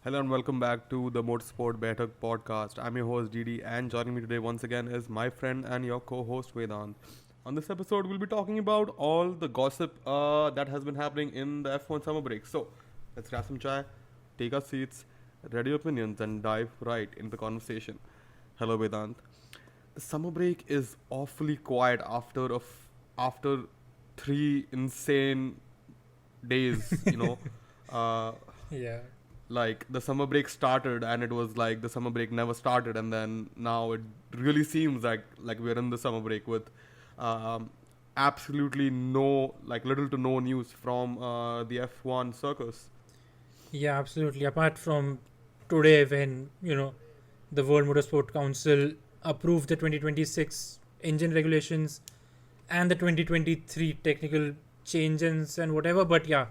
Hello and welcome back to the Motorsport podcast. I'm your host Didi, and joining me today once again is my friend and your co-host Vedant. On this episode, we'll be talking about all the gossip that has been happening in the F1 summer break. So let's grab some chai, take our seats, ready opinions, and dive right into the conversation. Hello Vedant. The summer break is awfully quiet after 3 insane days. Uh, Yeah, like the summer break started and it was like the summer break never started, and then now it really seems like we're in the summer break with um, absolutely no, like, little to no news from the F1 circus. yeah, absolutely. Apart from today, when the World Motorsport Council approved the 2026 engine regulations and the 2023 technical changes and whatever, but yeah,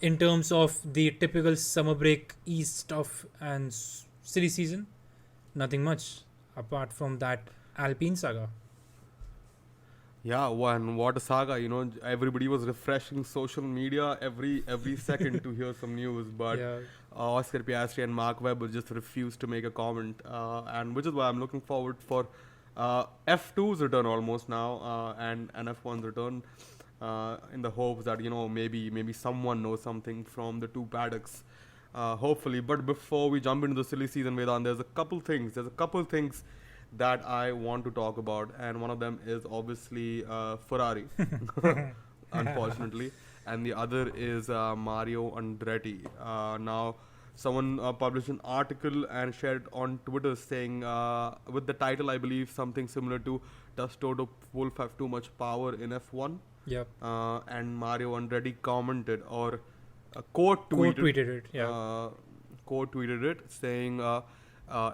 in terms of the typical summer break east stuff and silly season, nothing much apart from that Alpine saga. Yeah, one what a saga. Everybody was refreshing social media every second to hear some news, but Yeah, Oscar Piastri and Mark Webber just refused to make a comment, and which is why I'm looking forward for F2's return almost now, and F1's return, in the hopes that maybe someone knows something from the two paddocks, hopefully. But before we jump into the silly season, Vedan, there's a couple things that I want to talk about, and one of them is obviously Ferrari, unfortunately, and the other is Mario Andretti. Now, someone published an article and shared on Twitter saying, with the title, I believe something similar to "Does Toto Wolff have too much power in F1?" yep. And Mario Andretti commented, or quote Quote tweeted, tweeted it. Yeah. saying,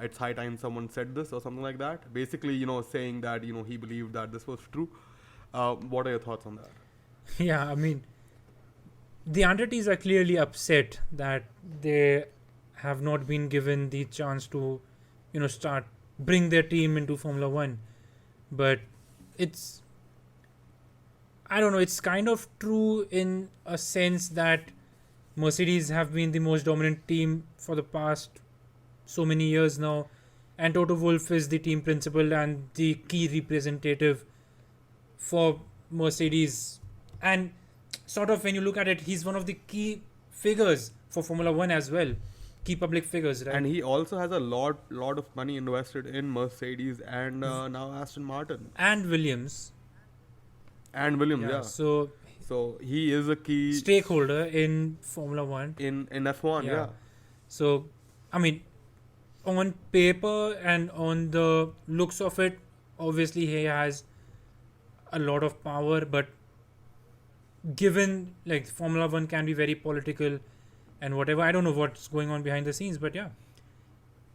it's high time someone said this or something like that. Basically, saying that he believed that this was true. What are your thoughts on that? Yeah, I mean, the Andrettis are clearly upset that they have not been given the chance to, start bring their team into Formula One. But it's, I don't know, it's kind of true in a sense that Mercedes have been the most dominant team for the past so many years now, and Toto Wolff is the team principal and the key representative for Mercedes. And sort of when you look at it, he's one of the key figures for Formula One as well, key public figures, right? And he also has a lot of money invested in Mercedes and now Aston Martin And Williams, and Williams. yeah. Yeah. So So he is a key stakeholder in Formula One. in F1. Yeah. Yeah. So, I mean, on paper and on the looks of it, obviously he has a lot of power, but given like Formula One can be very political and whatever, I don't know what's going on behind the scenes, but yeah,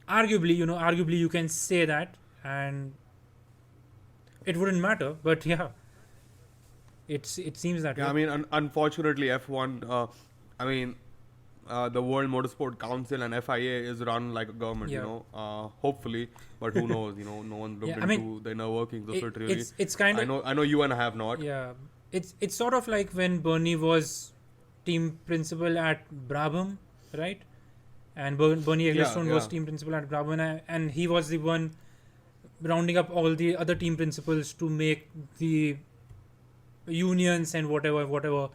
arguably you can say that, and it wouldn't matter, but yeah, it seems that Yeah, way. I mean, unfortunately, F1. I mean, the World Motorsport Council and FIA is run like a government. Yeah. Hopefully, but who knows? No one looked Yeah, I into mean, the inner workings of it really. it's kind of I know you and I have not. yeah, it's sort of like when Bernie was team principal at Brabham, right? And Bernie Ecclestone was yeah. team principal at Brabham, and he was the one rounding up all the other team principals to make the unions and whatever,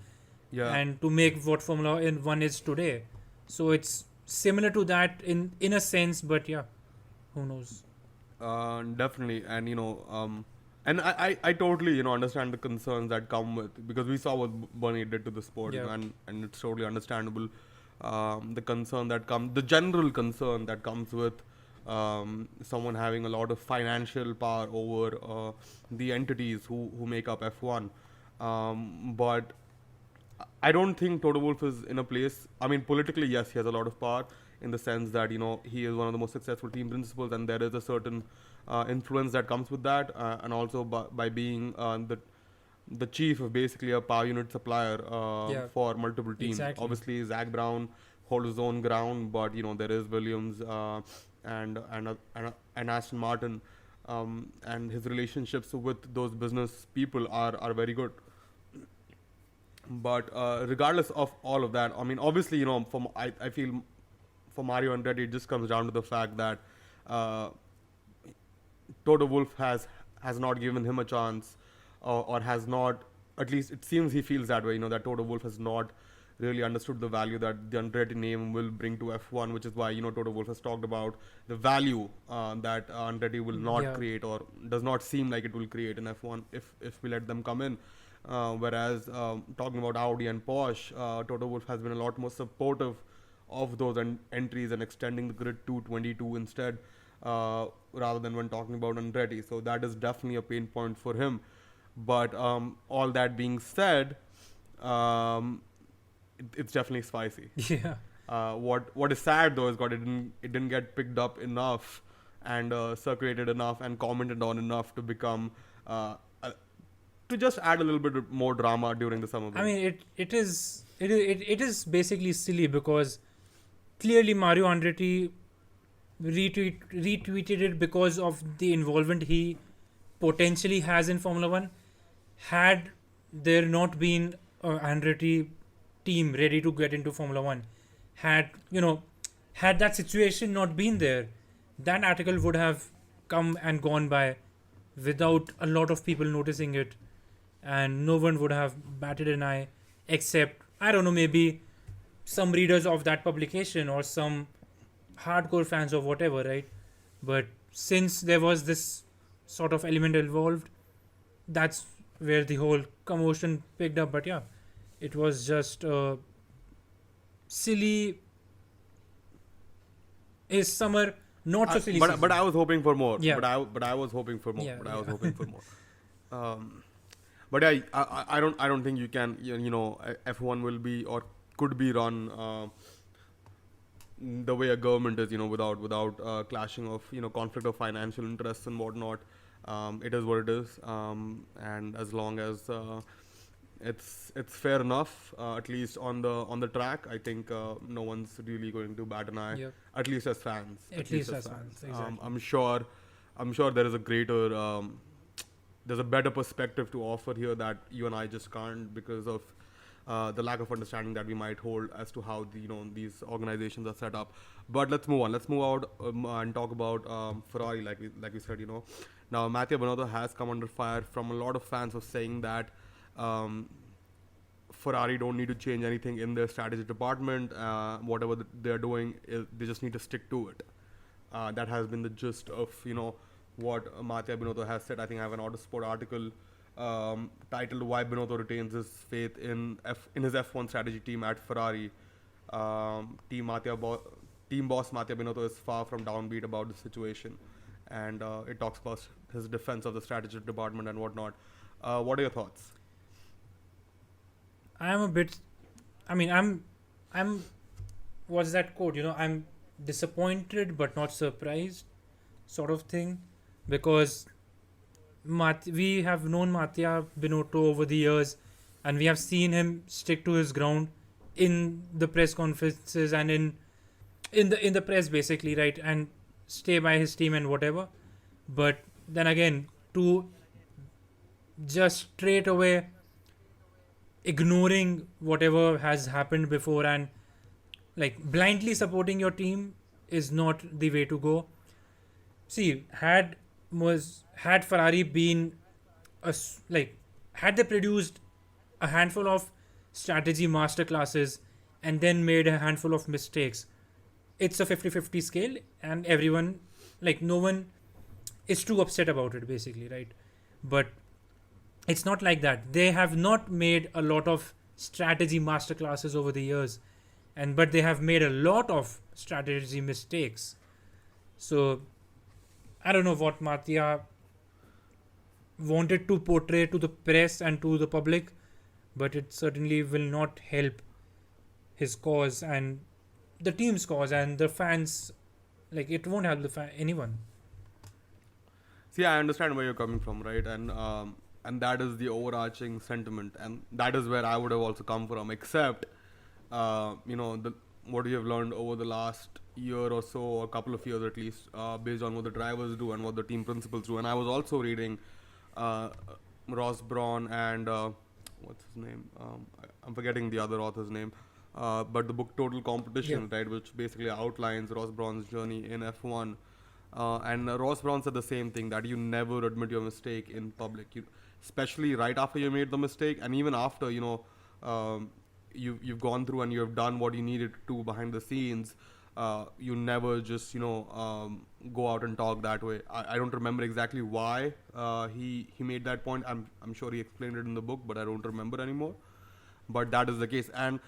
Yeah. and to make what Formula One is today. So it's similar to that in a sense, but yeah, who knows? Definitely, and and I totally understand the concerns that come with, because we saw what Bernie did to the sport, Yeah. and it's totally understandable. The general concern that comes with someone having a lot of financial power over the entities who make up F1. But I don't think Toto Wolff is in a place. I mean, politically, yes, he has a lot of power in the sense that he is one of the most successful team principals, and there is a certain influence that comes with that, and also by being the chief of basically a power unit supplier Yeah. for multiple teams. Exactly. Obviously, Zach Brown holds his own ground, but there is Williams and Aston Martin, and his relationships with those business people are very good. But regardless of all of that, I mean, obviously, I feel for Mario Andretti, it just comes down to the fact that uh, Toto Wolff has not given him a chance, or has not. At least it seems he feels that way. That Toto Wolff has not really understood the value that the Andretti name will bring to F1, which is why Toto Wolff has talked about the value that Andretti will not Yeah. create, or does not seem like it will create in F1 if we let them come in. Whereas talking about Audi and Porsche, Toto Wolff has been a lot more supportive of those entries and extending the grid to 22 instead, rather than when talking about Andretti. So that is definitely a pain point for him. But all that being said, it's definitely spicy. Yeah. What is sad though is that it didn't get picked up enough and circulated enough and commented on enough to become to just add a little bit more drama during the summer break. I mean, it is basically silly because clearly Mario Andretti retweeted it because of the involvement he potentially has in Formula One. Had there not been an Andretti team ready to get into Formula One, had that situation not been there, that article would have come and gone by without a lot of people noticing it, and no one would have batted an eye except, I don't know, maybe some readers of that publication or some hardcore fans of whatever, right? But since there was this sort of element involved, that's where the whole commotion picked up. But yeah, it was just silly. Is summer not so silly? But season. I was hoping for more. Yeah. But I was hoping for more. Yeah, But I was yeah. hoping for more. But I don't think you can, F1 will be or could be run the way a government is, without clashing of conflict of financial interests and whatnot. It is what it is, and as long as it's fair enough, at least on the track, I think no one's really going to bat an eye. Yep. At least as fans. At least as fans, exactly. I'm sure there is a greater there's a better perspective to offer here that you and I just can't, because of the lack of understanding that we might hold as to how these organizations are set up. But let's move on. Let's move out and talk about Ferrari, like we said. Now Mattia Binotto has come under fire from a lot of fans of saying that Ferrari don't need to change anything in their strategy department. Whatever they're doing, they just need to stick to it. That has been the gist of what Mattia Binotto has said. I think I have an Autosport article titled "Why Binotto Retains His Faith in his F1 Strategy Team at Ferrari." Team boss Mattia Binotto is far from downbeat about the situation, and it talks about his defense of the strategy department and whatnot. What are your thoughts? I am a bit. I mean, I'm. What's that quote? I'm disappointed but not surprised, sort of thing, because we have known Mattia Binotto over the years, and we have seen him stick to his ground in the press conferences and in the press, basically, right, and stay by his team and whatever. But then again, to just straight away ignoring whatever has happened before and like blindly supporting your team is not the way to go. See, had Ferrari been had they produced a handful of strategy masterclasses and then made a handful of mistakes, it's a 50-50 scale, and everyone, no one is too upset about it, basically, right? But it's not like that. They have not made a lot of strategy masterclasses over the years, but they have made a lot of strategy mistakes. So I don't know what Mattia wanted to portray to the press and to the public, but it certainly will not help his cause and the team's cause and the fans. It won't help anyone. See, I understand where you're coming from, right? And that is the overarching sentiment, and that is where I would have also come from. Except, what we have learned over the last year or so, or a couple of years at least, based on what the drivers do and what the team principals do. And I was also reading Ross Brawn and what's his name? I'm forgetting the other author's name. but the book Total Competition, right, which basically outlines Ross Brawn's journey in F1. And Ross Brawn said the same thing, that you never admit your mistake in public, especially right after you made the mistake, and even after you've gone through and you have done what you needed to behind the scenes. You never just go out and talk that way. I don't remember exactly why he made that point. I'm sure he explained it in the book, but I don't remember anymore. But that is the case, and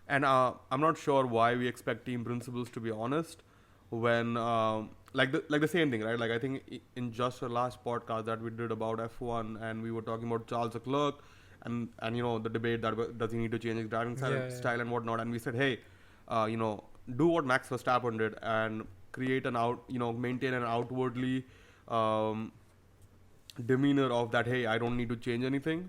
I'm not sure why we expect team principals to be honest when like the same thing, right? Like I think in just the last podcast that we did about F1, and we were talking about Charles Leclerc, and the debate that does he need to change his driving style and whatnot, and we said, hey, do what Max Verstappen did and create maintain an outwardly demeanor of that, hey, I don't need to change anything,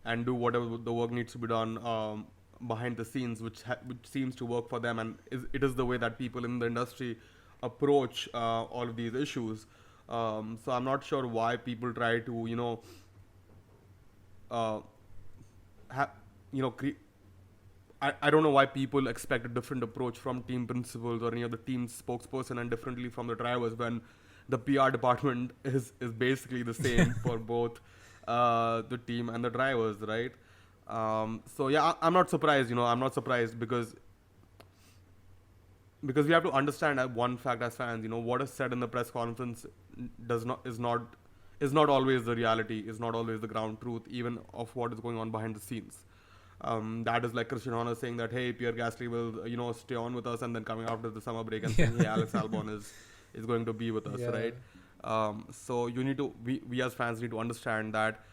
and do whatever the work needs to be done behind the scenes, which seems to work for them, and it is the way that people in the industry approach all of these issues. So I'm not sure why people try to I don't know why people expect a different approach from team principals or any other team spokesperson, and differently from the drivers, when the PR department is basically the same for both the team and the drivers, right? So yeah, I'm not surprised. I'm not surprised because we have to understand one fact as fans. What is said in the press conference is not always the reality, is not always the ground truth, even of what is going on behind the scenes. That is like Christian Horner saying that, hey, Pierre Gasly will stay on with us, and then coming after the summer break and saying, hey, Alex Albon is going to be with us, right? So we as fans need to understand that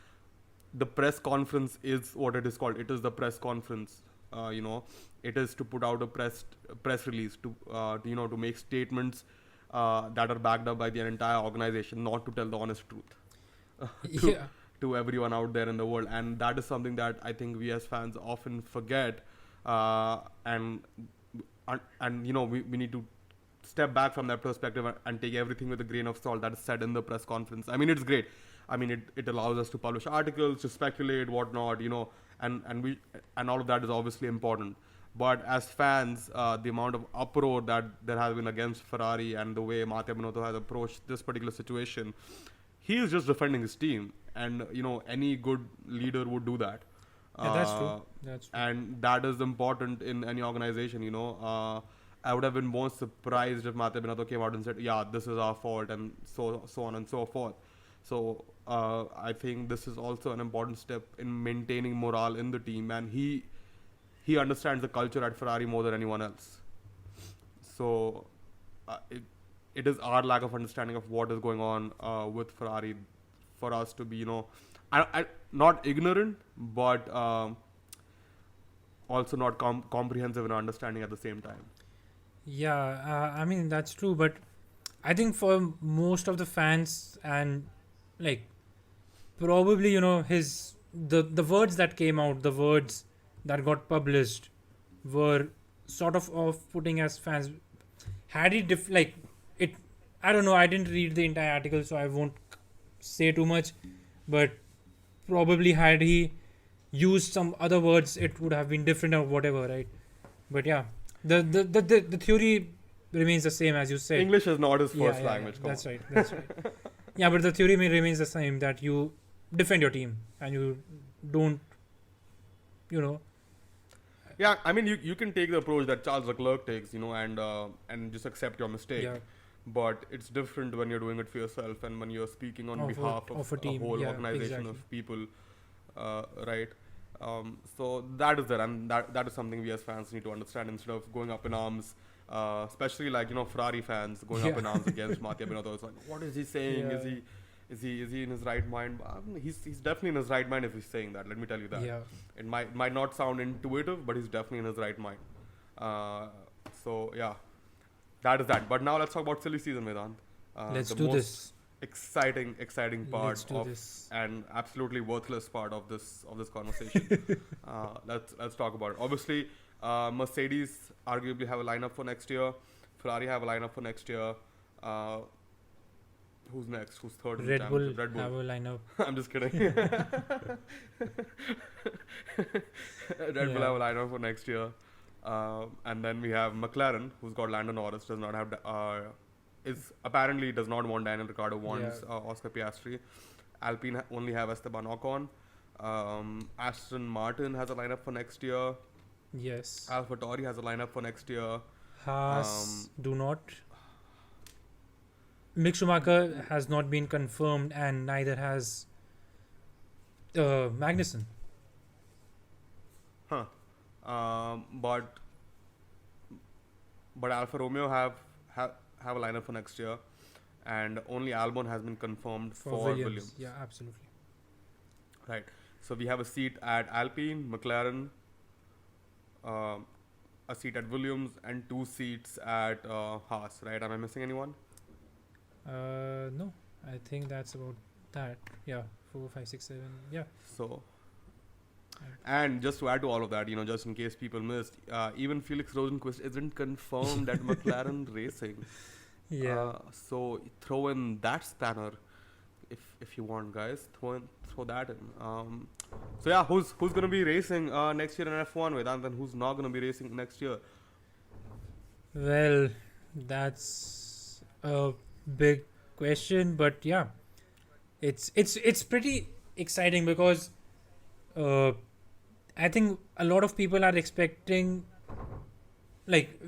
the press conference is what it is called. It is the press conference. It is to put out a press release to make statements that are backed up by the entire organization, not to tell the honest truth to everyone out there in the world. And that is something that I think we as fans often forget, and we need to step back from that perspective and take everything with a grain of salt that is said in the press conference. I mean, it's great. I mean, it allows us to publish articles, to speculate, whatnot, and all of that is obviously important. But as fans, the amount of uproar that there has been against Ferrari and the way Mattia Binotto has approached this particular situation, he is just defending his team, and any good leader would do that. That's true. And that is important in any organization. I would have been more surprised if Mattia Binotto came out and said, yeah, this is our fault, and so on and so forth. So I think this is also an important step in maintaining morale in the team, and he understands the culture at Ferrari more than anyone else. So it is our lack of understanding of what is going on with Ferrari for us to be, not ignorant, but also not comprehensive in understanding at the same time. Yeah, I mean, that's true, but I think for most of the fans, and like probably the words that came out, the words that got published were sort of off-putting as fans. Had he I don't know, I didn't read the entire article, so I won't say too much, but probably had he used some other words, it would have been different or whatever, right? But yeah, the theory remains the same, as you said. English is not his first language. That's right. Yeah, but the theory remains the same, that you defend your team and you don't, Yeah, I mean, you can take the approach that Charles Leclerc takes, and just accept your mistake. Yeah. But it's different when you're doing it for yourself and when you're speaking on behalf of a whole organization of people, right? So that is there, and that is something we as fans need to understand, instead of going up in arms, especially Ferrari fans going up in arms against Mattia Binotto. It's like, what is he saying? Yeah. Is he in his right mind? He's definitely in his right mind if he's saying that. Let me tell you that. Yeah. It might not sound intuitive, but he's definitely in his right mind. So yeah, that is that. But now let's talk about silly season, Vedant. Let's do this. Exciting part of this. And absolutely worthless part of this conversation. Let's talk about it. Obviously, Mercedes arguably have a lineup for next year. Ferrari have a lineup for next year. Who's next? Who's third in the Red Bull championship? Red Bull. have a lineup. I'm just kidding. Red Bull have a lineup for next year. And then we have McLaren, who's got Lando Norris, does not have, is apparently does not want Daniel Ricciardo, wants Oscar Piastri. Alpine only have Esteban Ocon. Aston Martin has a lineup for next year. Yes. AlphaTauri has a lineup for next year. Haas do not. Mick Schumacher has not been confirmed, and neither has Magnussen. Huh. But Alfa Romeo have a lineup for next year, and only Albon has been confirmed for Williams. Yeah, absolutely. Right. So we have a seat at Alpine, McLaren, a seat at Williams, and 2 seats at Haas. Right? Am I missing anyone? No, I think that's about that. Yeah, 4, 5, 6, 7. Yeah. So. And just to add to all of that, just in case people missed, even Felix Rosenqvist isn't confirmed at McLaren Racing. Yeah. So throw in that spanner, if you want, guys. Throw that in. So yeah, who's gonna be racing next year in F1 with, and then who's not gonna be racing next year? Well, that's a big question, but yeah, it's pretty exciting because I think a lot of people are expecting, like,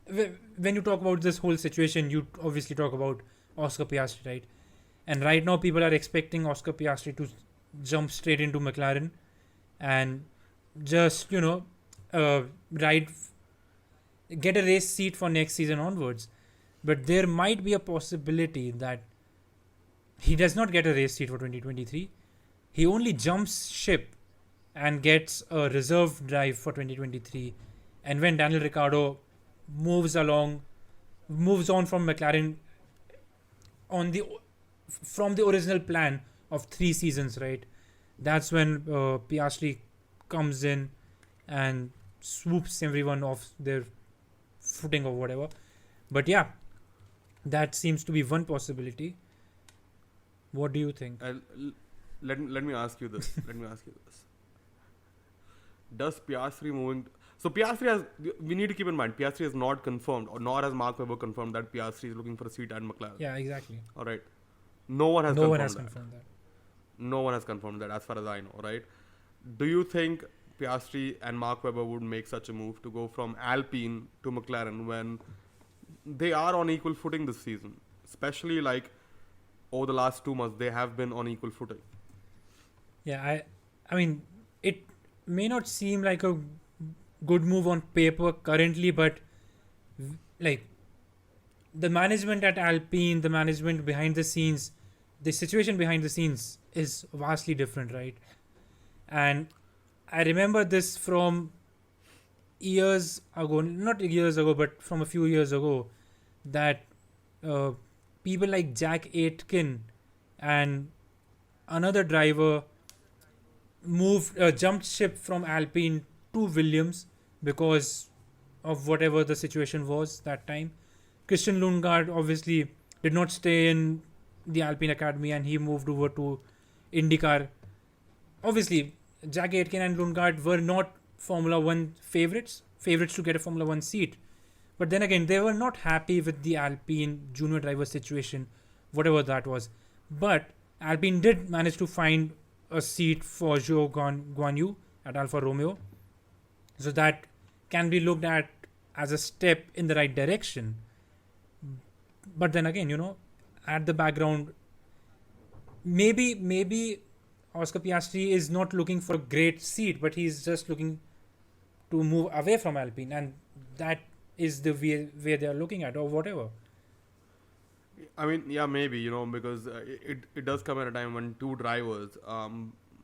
when you talk about this whole situation, you obviously talk about Oscar Piastri, right? And right now people are expecting Oscar Piastri to jump straight into McLaren and just, get a race seat for next season onwards. But there might be a possibility that he does not get a race seat for 2023. He only jumps ship and gets a reserve drive for 2023. And when Daniel Ricciardo moves on from McLaren from the original plan of 3 seasons, right? That's when Piastri comes in and swoops everyone off their footing or whatever. But yeah, that seems to be one possibility. What do you think? Let me ask you this. Does Piastri moving... So Piastri has... We need to keep in mind, Piastri has not confirmed, or nor has Mark Webber confirmed that Piastri is looking for a seat at McLaren. Yeah, exactly. All right. No one has confirmed that. No one has confirmed that, as far as I know, right? Do you think Piastri and Mark Webber would make such a move to go from Alpine to McLaren when they are on equal footing this season? Especially like over the last 2 months, they have been on equal footing. Yeah, I mean, it may not seem like a good move on paper currently, but like the management at Alpine, the management behind the scenes, the situation behind the scenes is vastly different, right? And I remember this from years ago, not years ago, but from a few years ago, that people like Jack Aitken and another driver jumped ship from Alpine to Williams because of whatever the situation was that time. Christian Lundgaard obviously did not stay in the Alpine Academy and he moved over to IndyCar. Obviously, Jack Aitken and Lundgaard were not Formula 1 favorites to get a Formula 1 seat. But then again, they were not happy with the Alpine junior driver situation, whatever that was. But Alpine did manage to find a seat for Zhou Guan Yu at Alfa Romeo. So that can be looked at as a step in the right direction. But then again, at the background, maybe Oscar Piastri is not looking for a great seat, but he's just looking to move away from Alpine, and that is the way they are looking at, or whatever. I mean, yeah, maybe, because it does come at a time when 2 drivers,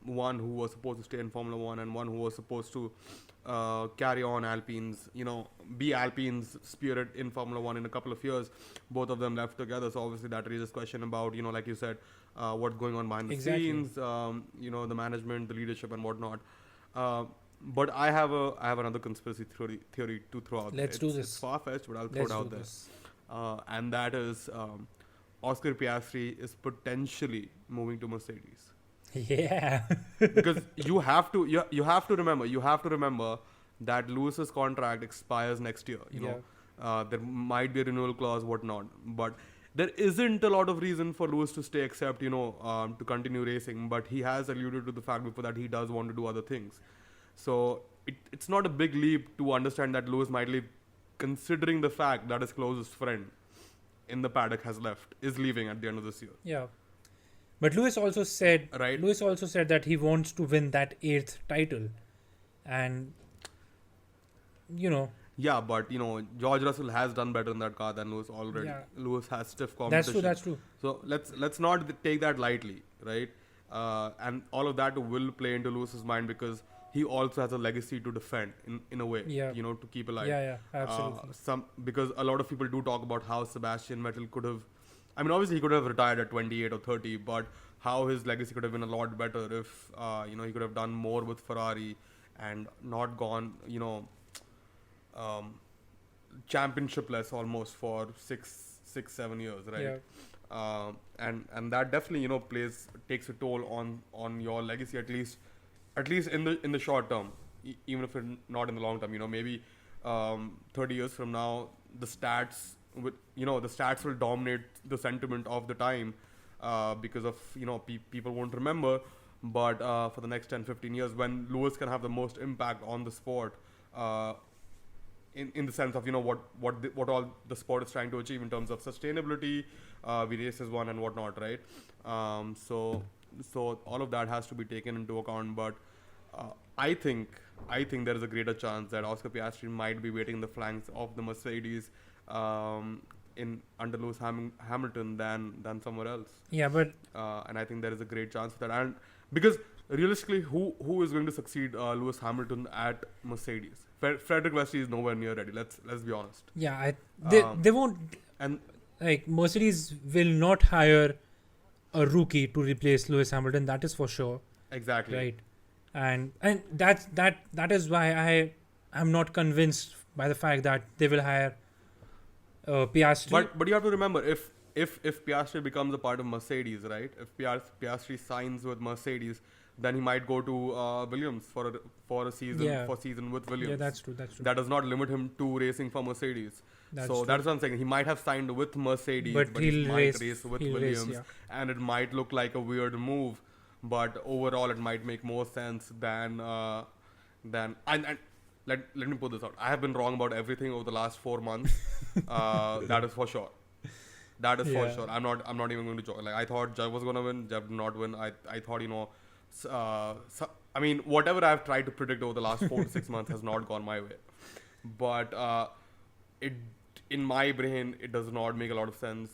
one who was supposed to stay in Formula 1 and one who was supposed to carry on Alpine's, be Alpine's spirit in Formula 1 in a couple of years, both of them left together. So obviously that raises question about, like you said, what's going on behind the scenes, the management, the leadership and whatnot. But I have another conspiracy theory to throw out. Let's do this. It's far-fetched, but I'll throw it out there. And that is Oscar Piastri is potentially moving to Mercedes. Yeah. Because you have to remember that Lewis's contract expires next year. There might be a renewal clause, whatnot, but there isn't a lot of reason for Lewis to stay except to continue racing. But he has alluded to the fact before that he does want to do other things. So it's not a big leap to understand that Lewis might leave, considering the fact that his closest friend in the paddock is leaving at the end of this year. Yeah. But Lewis also said Right. that he wants to win that 8th title. And Yeah, but George Russell has done better in that car than Lewis already. Yeah. Lewis has stiff competition. That's true. So let's not take that lightly, right? And all of that will play into Lewis's mind because he also has a legacy to defend in a way. Yeah. To keep alive. Yeah, absolutely. Because a lot of people do talk about how Sebastian Vettel could have. I mean, obviously he could have retired at 28 or 30, but how his legacy could have been a lot better if he could have done more with Ferrari and not gone championshipless almost for 6-7 years, right? Yeah. And that definitely takes a toll on your legacy, at least in the short term, even if it's not in the long term. Maybe 30 years from now the stats will dominate the sentiment of the time because of people won't remember, but for the next 10-15 years when Lewis can have the most impact on the sport, in the sense of what all the sport is trying to achieve in terms of sustainability, we races one and whatnot, right? So all of that has to be taken into account, but I think there is a greater chance that Oscar Piastri might be waiting in the flanks of the Mercedes under Lewis Hamilton than somewhere else. Yeah, but and I think there is a great chance for that, and because realistically, who is going to succeed Lewis Hamilton at Mercedes? Frederick Wesley is nowhere near ready. Let's be honest. Yeah, they won't. And Mercedes will not hire a rookie to replace Lewis Hamilton. That is for sure. Exactly. Right. And that is why I am not convinced by the fact that they will hire Piastri. But you have to remember, if Piastri becomes a part of Mercedes, right? If Piastri signs with Mercedes, then he might go to Williams for a season with Williams. Yeah, that's true. That does not limit him to racing for Mercedes. That's so true. that's what I'm saying. He might have signed with Mercedes, but he might race with Williams, yeah. and it might look like a weird move, but overall it might make more sense than and let me put this out. I have been wrong about everything over the last 4 months. That is for sure. For sure. I'm not even going to joke. Like, I thought Jeff was going to win. Jeff did not win. I thought I mean, whatever I've tried to predict over the last 4 to 6 months has not gone my way. But in my brain, it does not make a lot of sense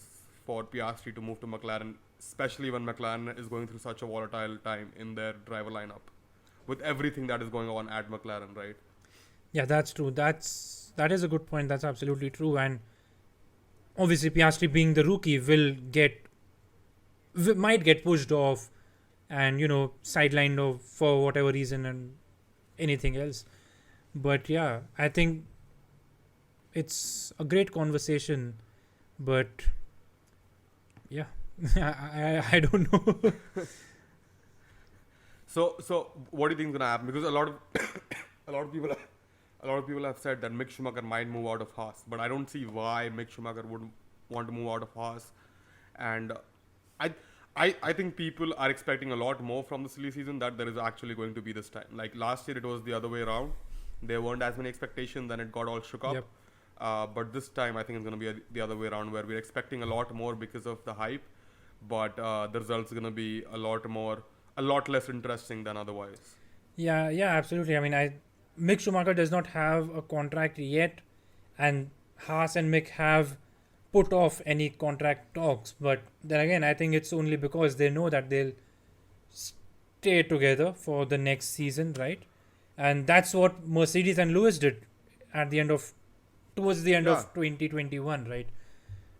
for Piastri to move to McLaren, especially when McLaren is going through such a volatile time in their driver lineup, with everything that is going on at McLaren, right? Yeah, that's true. That is a good point. That's absolutely true. And obviously, Piastri being the rookie might get pushed off and sidelined for whatever reason and anything else. But yeah, I think it's a great conversation. But yeah, I don't know. So what do you think is gonna happen? Because a lot of people have said that Mick Schumacher might move out of Haas, but I don't see why Mick Schumacher would want to move out of Haas. And I think people are expecting a lot more from the silly season that there is actually going to be this time. Like last year, it was the other way around. There weren't as many expectations, and it got all shook up. Yep. But this time, I think it's going to be the other way around, where we're expecting a lot more because of the hype, but the results are going to be a lot less interesting than otherwise. Yeah, absolutely. I mean, Mick Schumacher does not have a contract yet, and Haas and Mick have put off any contract talks. But then again, I think it's only because they know that they'll stay together for the next season, right? And that's what Mercedes and Lewis did towards the end of 2021, right?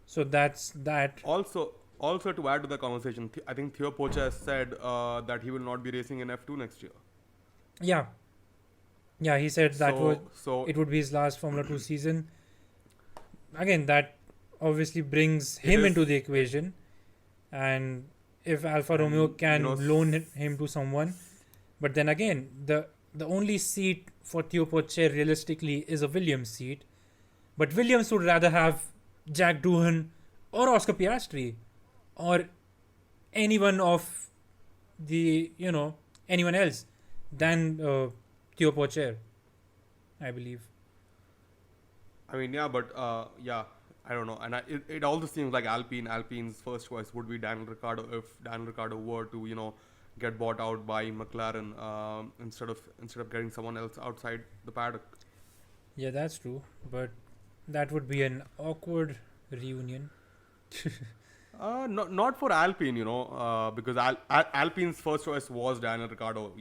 So that's that. Also to add to the conversation, I think Theo Poche has said that he will not be racing in F2 next year. Yeah, he said that it would be his last Formula 2 season. Again, that obviously brings him into the equation. and if Alfa And, Romeo can loan s- him to someone, but then again, the only seat for Theo Pocher realistically is a Williams seat, but Williams would rather have Jack Doohan or Oscar Piastri or anyone of the anyone else than Theo Pocher, I believe. I mean, yeah, but yeah, I don't know. And it also seems like Alpine's first choice would be Daniel Ricciardo if Daniel Ricciardo were to, get bought out by McLaren instead of getting someone else outside the paddock. Yeah, that's true, but that would be an awkward reunion. Not for Alpine, because Alpine's first choice was Daniel Ricciardo.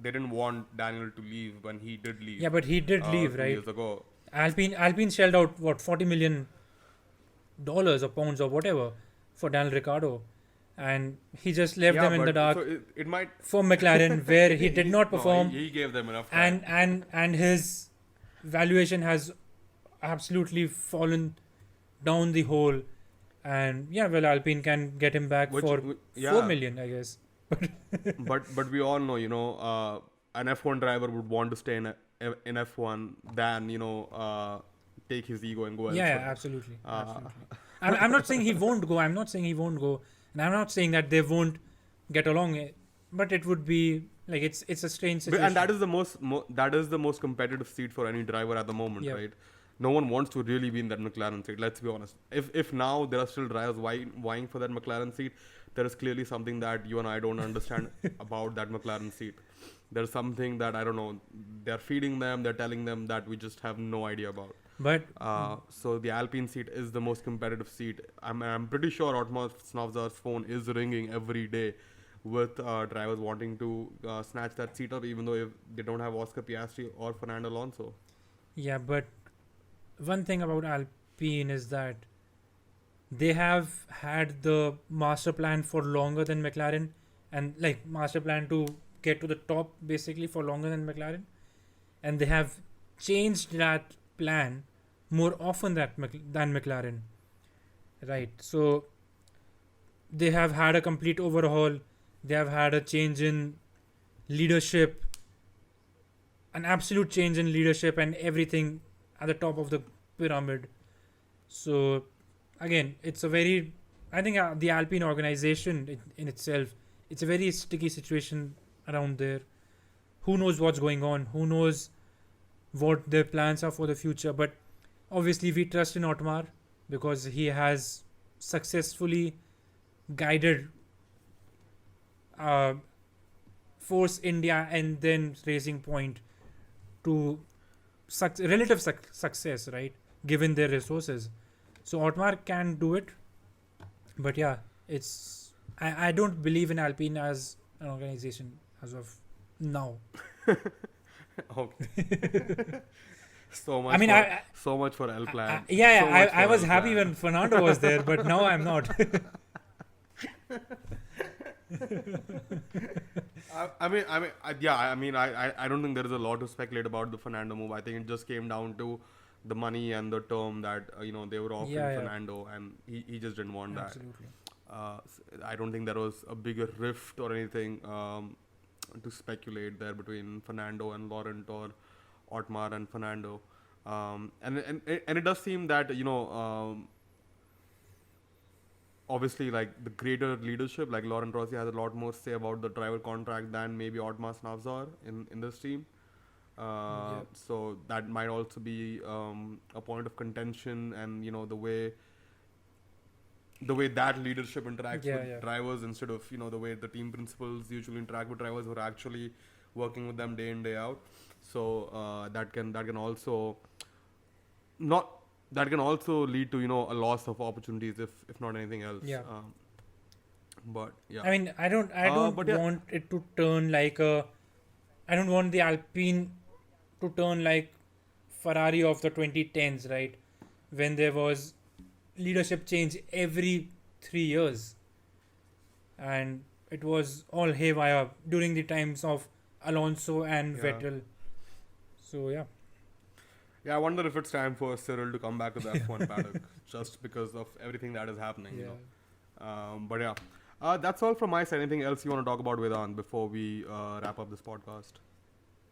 They didn't want Daniel to leave when he did leave Yeah, but he did leave, 2 years right? ago. Alpine shelled out what $40 million or pounds or whatever for Daniel Ricciardo, and he just left Yeah, them in the but so dark it might. for McLaren, where he did not No, perform, he gave them enough time. and his valuation has absolutely fallen down the hole. And yeah, well, Alpine can get him back Which, for yeah, 4 million, I guess. but we all know, an F1 driver would want to stay in F1 than take his ego and go Yeah, elsewhere. absolutely, Uh, absolutely. I'm not saying he won't go. I'm not saying he won't go, and I'm not saying that they won't get along. But it would be like it's a strange situation. and that is the that is the most competitive seat for any driver at the moment, Yeah. right? No one wants to really be in that McLaren seat. Let's be honest. If now there are still drivers vying for that McLaren seat, there is clearly something that you and I don't understand about that McLaren seat. There's something that I don't know. They're feeding them. They're telling them that we just have no idea about. But So the Alpine seat is the most competitive seat. I'm pretty sure Otmar Snavzar's phone is ringing every day with drivers wanting to snatch that seat up, even though if they don't have Oscar Piastri or Fernando Alonso. yeah, but one thing about Alpine is that they have had the master plan for longer than McLaren, and like master plan to get to the top basically for longer than McLaren, and they have changed that plan more often than McLaren, right? So they have had a complete overhaul. They have had a change in leadership, an absolute change in leadership and everything at the top of the pyramid. So again, it's a very, I think the Alpine organization in itself, it's a very sticky situation around there. Who knows what's going on? Who knows what their plans are for the future? But obviously, we trust in Otmar because he has successfully guided Force India and then Racing Point to relative success, right? Given their resources. So Otmar can do it. But yeah, I don't believe in Alpine as an organization as of now. Okay. So much. I mean, so much for L Plan. yeah, So much I for was L happy Plan. when Fernando was there, but now I'm not. I don't think there is a lot to speculate about the Fernando move. I think it just came down to the money and the term that they were offering Yeah, yeah. Fernando, and he just didn't want that. Absolutely. I don't think there was a bigger rift or anything to speculate there between Fernando and Laurent or Otmar and Fernando. And it does seem that obviously, like the greater leadership, like Laurent Rossi has a lot more say about the driver contract than maybe Otmar Snavzar in this team. Yeah. So that might also be a point of contention, and the way that leadership interacts Yeah, with yeah. drivers instead of the way the team principals usually interact with drivers who are actually working with them day in day out. So that can also not that can also lead to a loss of opportunities if not anything else. Yeah. But yeah. I mean, I don't but yeah. want it to turn like I don't want the Alpine to turn like Ferrari of the 2010s, right? When there was leadership change every 3 years, and it was all haywire during the times of Alonso and Yeah. Vettel. So yeah. Yeah, I wonder if it's time for Cyril to come back to the F1 paddock just because of everything that is happening. Yeah. But yeah, that's all from my side. Anything else you want to talk about, Vedant, before we wrap up this podcast?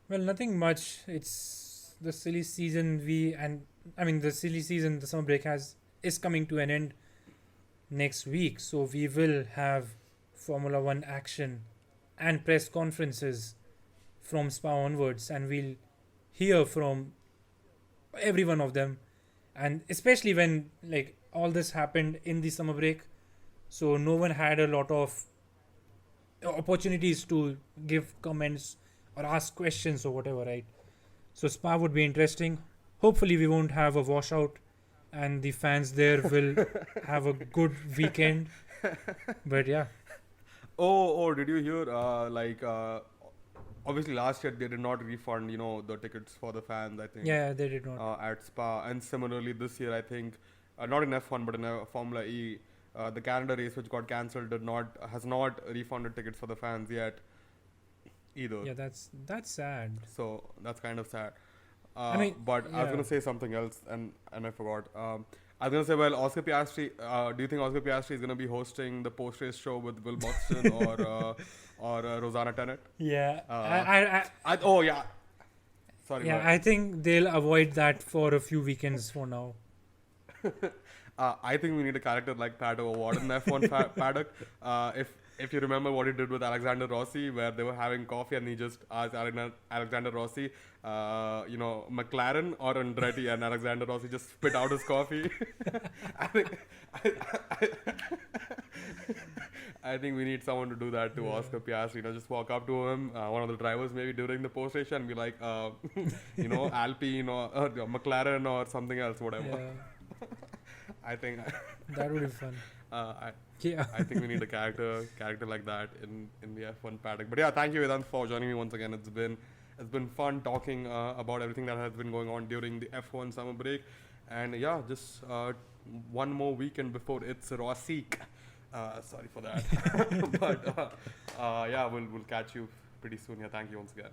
Well, nothing much. It's the silly season. The silly season, the summer break is coming to an end next week. So we will have Formula One action and press conferences from Spa onwards, and we'll hear from every one of them. And especially when like all this happened in the summer break, so no one had a lot of opportunities to give comments or ask questions or whatever, right? So Spa would be interesting. Hopefully we won't have a washout and the fans there will have a good weekend. But yeah. Oh, did you hear? Obviously last year they did not refund, the tickets for the fans. I think. Yeah, they did not. At Spa, and similarly this year, I think, not in F1 but in Formula E, the Canada race which got cancelled has not refunded tickets for the fans yet either. Yeah, that's sad. So that's kind of sad. But I was yeah. gonna say something else and I forgot. I was gonna say, well, Oscar Piastri. Do you think Oscar Piastri is gonna be hosting the post-race show with Will Buxton or Rosanna Tennant? Yeah. Oh yeah. Sorry. Yeah, I think they'll avoid that for a few weekends for now. I think we need a character like Pato O'Ward in the F1 paddock. If you remember what he did with Alexander Rossi, where they were having coffee and he just asked Alexander Rossi, McLaren or Andretti, and Alexander Rossi just spit out his coffee. I think we need someone to do that to Oscar Piastri. Just walk up to him, one of the drivers maybe during the post race, and be like, Alpine or McLaren or something else, whatever. Yeah. I think that would be fun. I think we need a character like that in the F1 paddock. But yeah, thank you, Vedant, for joining me once again. It's been fun talking about everything that has been going on during the F1 summer break. And yeah, just one more weekend before it's Rossiek. Sorry for that. But yeah, we'll catch you pretty soon. Yeah, thank you once again.